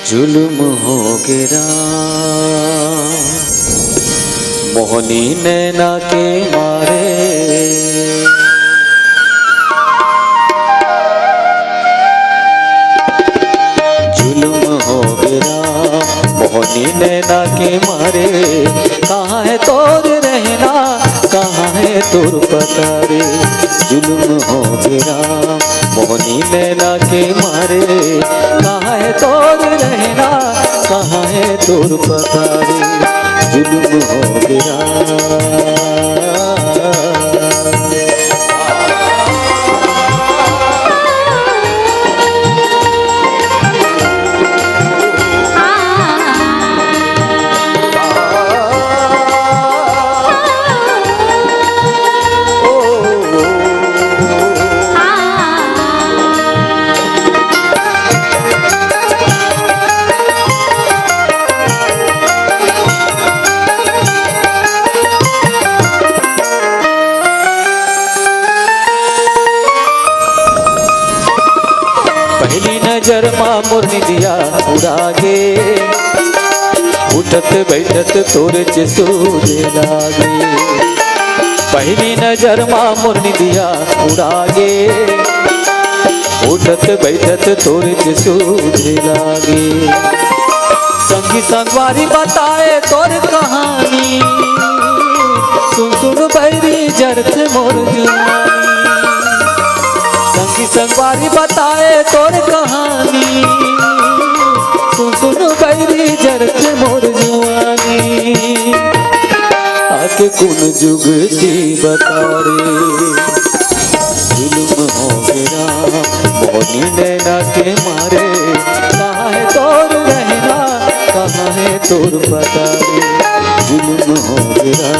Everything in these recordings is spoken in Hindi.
जुल्म हो गिरा मोहनी नैना के मारे, जुल्म हो गिरा मोहनी नैना के मारे। कहाँ है तोर रहना, कहाँ है तोर पता रे। जुल्म हो गिरा मोहनी नैना के मारे। कहाँ है तोर रहना, कहाँ है तोर पता रे। जुल्म हो गिरा। पहली नजर माँ मुरनी दिया उड़ा गे, उठत बैठत तोर सूझे लागे। पहली नजर माँ मुरनी दिया उड़ा गे, उठत बैठत तोर सूझे लागे। संगी संगवारी बताए तोर कहानी, सुन सुन बैरी जरत मोर जुआनी। संगी संगवारी बताए तोर कहानी, सुन सुन बैरी जरत मोर जुआनी। आके कुन जुगती बता रे। जुल्म हो गिरा मोहनी नैना के मारे। कहाँ है तोर रहना, कहाँ है तोर पता रे। जुल्म हो गिरा।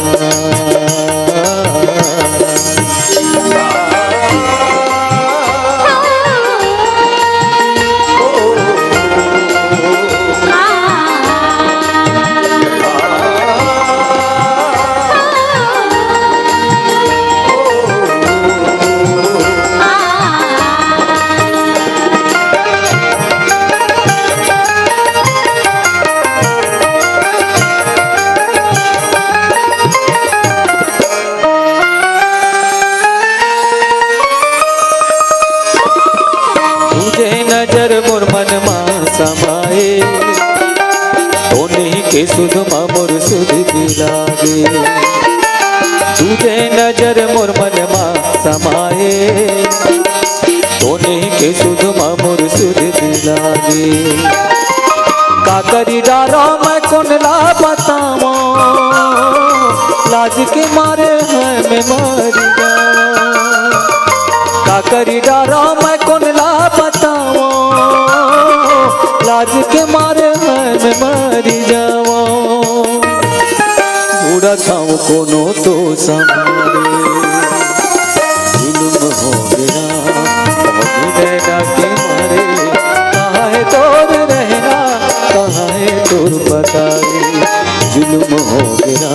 नजर मोर मन मां समाए, तोने के सुध मां मोर सुध दिलागे। तुझे नजर मोर मन मां समाए, तोने के सुध मां मोर सुध दिलागे। काकरी डारा मैं कुनला बतावा, लाज के मारे है मैं मर जावा। काकरी डारा मैं कुनला बतावा, लाज के मारे मैं मर जावा। बूढ़ा थाऊ कोनो तो संभाले। जुल्म हो गिरा मोहनी नैना के मारे। कहाँ है तोर रहना, कहाँ है तोर पता रे। जुल्म हो गिरा।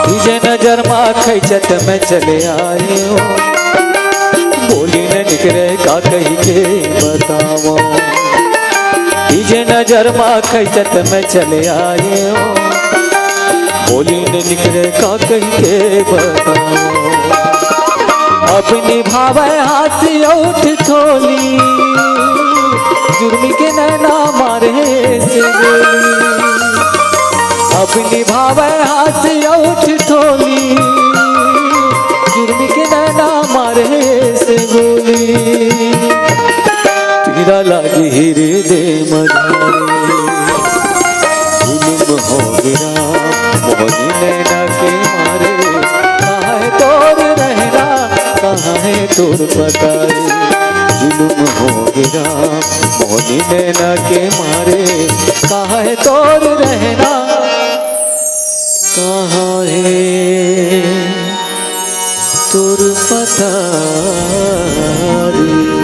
तुझे नजर माँ खैचत में चले आए हो, बोली न निकले का कही के बताओ। तुझे नजर माँ खैचत में चले आए हो, बोली न निकले का कही के बताओ। अब निभावे हाथी उठ थोली, जुर्मी के नैना मारे से गोली। अब निभावे हाथ उठ थोली, जुर्म के नैना मारे से गोली। तेरा लागे हृदय मझारे। जुल्म हो गिरा मोहनी नैना के मारे। कहाँ है तोर रहना, कहाँ है तोर पता रे। जुल्म हो गिरा मोहनी नैना के मारे, कहाँ है तोर रहना, कहाँ है तोर पता रे।